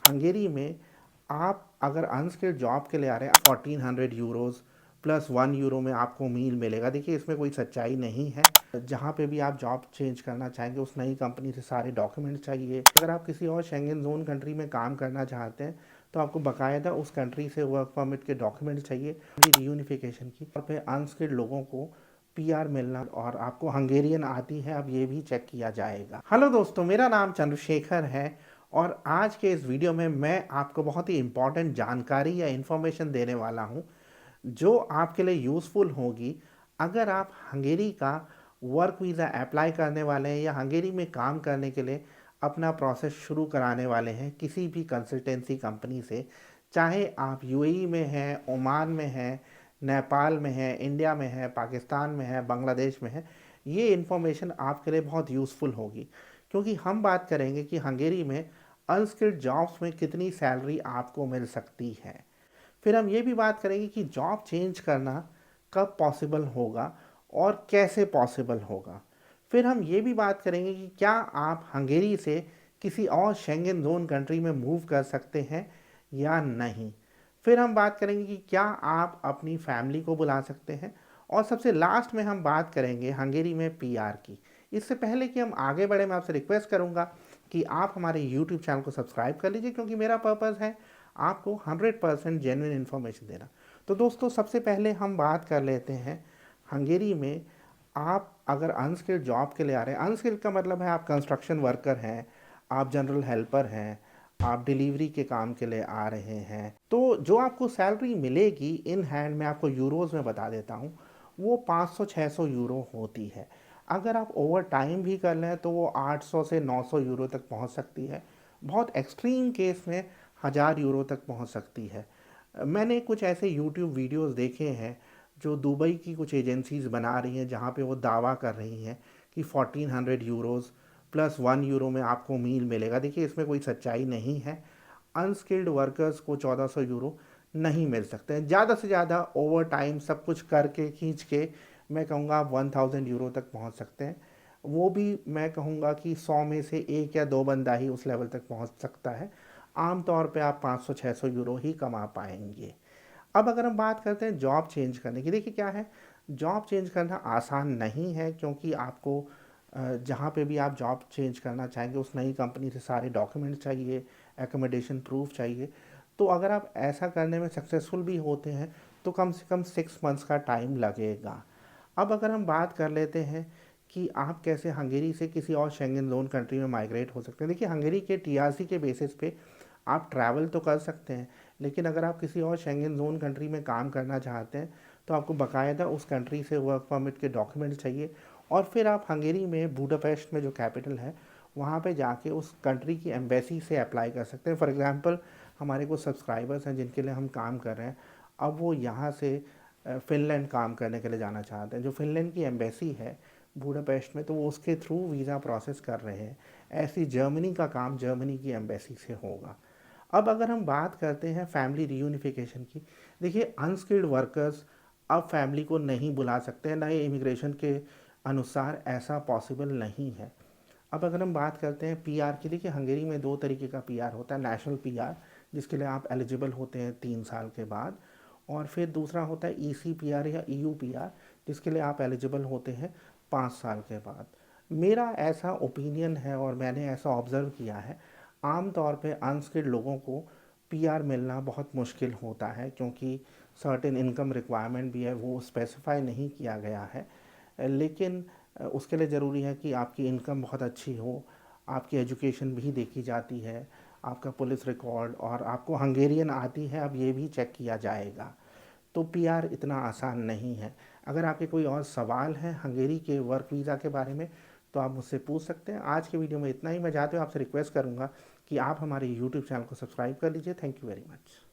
हंगेरी में आप अगर अनस्किल्ड जॉब के लिए आ रहे हैं 1400 यूरोज़ प्लस 1 यूरो में आपको मील मिलेगा। देखिए इसमें कोई सच्चाई नहीं है। जहाँ पे भी आप जॉब चेंज करना चाहेंगे उस नई कंपनी से सारे डॉक्यूमेंट चाहिए। अगर आप किसी और शेंगन जोन कंट्री में काम करना चाहते हैं तो आपको बाकायदा उस कंट्री से वर्क परमिट के डॉक्यूमेंट चाहिए। रीयूनिफिकेशन की तौर पे अनस्किल्ड लोगों को पीआर मिलना और आपको हंगेरियन आती है, अब ये भी चेक किया जाएगा। हेलो दोस्तों, मेरा नाम चंद्रशेखर है और आज के इस वीडियो में मैं आपको बहुत ही इंपॉर्टेंट जानकारी या इन्फॉर्मेशन देने वाला हूं जो आपके लिए यूज़फुल होगी अगर आप हंगेरी का वर्क वीज़ा अप्लाई करने वाले हैं या हंगेरी में काम करने के लिए अपना प्रोसेस शुरू कराने वाले हैं किसी भी कंसल्टेंसी कंपनी से। चाहे आप यूएई में हैं, ओमान में हैं, नेपाल में है, इंडिया में है, पाकिस्तान में है, बांग्लादेश में है, ये इन्फॉर्मेशन आपके लिए बहुत यूज़फुल होगी क्योंकि हम बात करेंगे कि हंगेरी में अनस्किल्ड जॉब्स में कितनी सैलरी आपको मिल सकती है। फिर हम ये भी बात करेंगे कि जॉब चेंज करना कब पॉसिबल होगा और कैसे पॉसिबल होगा। फिर हम ये भी बात करेंगे कि क्या आप हंगेरी से किसी और शेंगन जोन कंट्री में मूव कर सकते हैं या नहीं। फिर हम बात करेंगे कि क्या आप अपनी फैमिली को बुला सकते हैं और सबसे लास्ट में हम बात करेंगे हंगेरी में पीआर की। इससे पहले कि हम आगे बढ़े मैं आपसे रिक्वेस्ट करूंगा कि आप हमारे यूट्यूब चैनल को सब्सक्राइब कर लीजिए क्योंकि मेरा पर्पज़ है आपको 100% जेन्युइन इन्फॉर्मेशन देना। तो दोस्तों सबसे पहले हम बात कर लेते हैं हंगेरी में आप अगर अनस्किल्ड जॉब के लिए आ रहे हैं। अनस्किल्ड का मतलब है आप कंस्ट्रक्शन वर्कर हैं, आप जनरल हेल्पर हैं, आप डिलीवरी के काम के लिए आ रहे हैं, तो जो आपको सैलरी मिलेगी इन हैंड में आपको यूरोज़ में बता देता हूँ, वो 500-600 यूरो होती है। अगर आप ओवर टाइम भी कर लें तो वो 800 से 900 यूरो तक पहुँच सकती है। बहुत एक्सट्रीम केस में 1000 यूरो तक पहुँच सकती है। मैंने कुछ ऐसे यूट्यूब वीडियोस देखे हैं जो दुबई की कुछ एजेंसीज बना रही हैं जहाँ पे वो दावा कर रही हैं कि 1400 यूरोज़ प्लस 1 यूरो में आपको मील मिलेगा। देखिए इसमें कोई सच्चाई नहीं है। अनस्किल्ड वर्कर्स को 1400 यूरो नहीं मिल सकते हैं। ज़्यादा से ज़्यादा ओवर टाइम सब कुछ करके खींच के मैं कहूँगा आप 1000 यूरो तक पहुँच सकते हैं। वो भी मैं कहूँगा कि 100 में से एक या दो बंदा ही उस लेवल तक पहुँच सकता है। आम तौर पे आप 500-600 यूरो ही कमा पाएंगे। अब अगर हम बात करते हैं जॉब चेंज करने की, देखिए क्या है, जॉब चेंज करना आसान नहीं है क्योंकि आपको जहाँ पे भी आप जॉब चेंज करना चाहेंगे उस नई कंपनी से सारे डॉक्यूमेंट चाहिए, एकोमोडेशन प्रूफ चाहिए। तो अगर आप ऐसा करने में सक्सेसफुल भी होते हैं तो कम से कम 6 मंथ्स का टाइम लगेगा। अब अगर हम बात कर लेते हैं कि आप कैसे हंगेरी से किसी और शेंगन जोन कंट्री में माइग्रेट हो सकते हैं। देखिए हंगेरी के टीआरसी के बेसिस पे आप ट्रैवल तो कर सकते हैं, लेकिन अगर आप किसी और शेंगन जोन कंट्री में काम करना चाहते हैं तो आपको बाकायदा उस कंट्री से वर्क परमिट के डॉक्यूमेंट चाहिए और फिर आप हंगेरी में बुडापेस्ट में जो कैपिटल है वहाँ पे जाके उस कंट्री की एम्बेसी से अप्लाई कर सकते हैं। फॉर एग्जांपल हमारे कुछ सब्सक्राइबर्स हैं जिनके लिए हम काम कर रहे हैं, अब वो यहाँ से फ़िनलैंड काम करने के लिए जाना चाहते हैं। जो फ़िनलैंड की एम्बेसी है बुडापेस्ट में, तो वो उसके थ्रू वीज़ा प्रोसेस कर रहे हैं। ऐसी जर्मनी का काम जर्मनी की एम्बेसी से होगा। अब अगर हम बात करते हैं फैमिली रीयूनिफिकेशन की, देखिए अनस्किल्ड वर्कर्स अब फैमिली को नहीं बुला सकते हैं, नए इमिग्रेशन के अनुसार ऐसा पॉसिबल नहीं है। अब अगर हम बात करते हैं पीआर की, देखिए हंगेरी में दो तरीके का पीआर होता है। नेशनल पीआर जिसके लिए आप एलिजिबल होते हैं 3 साल के बाद, और फिर दूसरा होता है ईसी पीआर या ईयू पीआर जिसके लिए आप एलिजिबल होते हैं 5 साल के बाद। मेरा ऐसा ओपिनियन है और मैंने ऐसा ऑब्ज़र्व किया है, आम तौर पे अनस्किल्ड लोगों को पीआर मिलना बहुत मुश्किल होता है क्योंकि सर्टेन इनकम रिक्वायरमेंट भी है, वो स्पेसिफाई नहीं किया गया है। लेकिन उसके लिए ज़रूरी है कि आपकी इनकम बहुत अच्छी हो, आपकी एजुकेशन भी देखी जाती है, आपका पुलिस रिकॉर्ड, और आपको हंगेरियन आती है, अब ये भी चेक किया जाएगा। तो पीआर इतना आसान नहीं है। अगर आपके कोई और सवाल हैं हंगेरी के वर्क वीज़ा के बारे में तो आप मुझसे पूछ सकते हैं। आज के वीडियो में इतना ही। मैं चाहते हुए आपसे रिक्वेस्ट करूँगा कि आप हमारे यूट्यूब चैनल को सब्सक्राइब कर लीजिए। Thank you very much.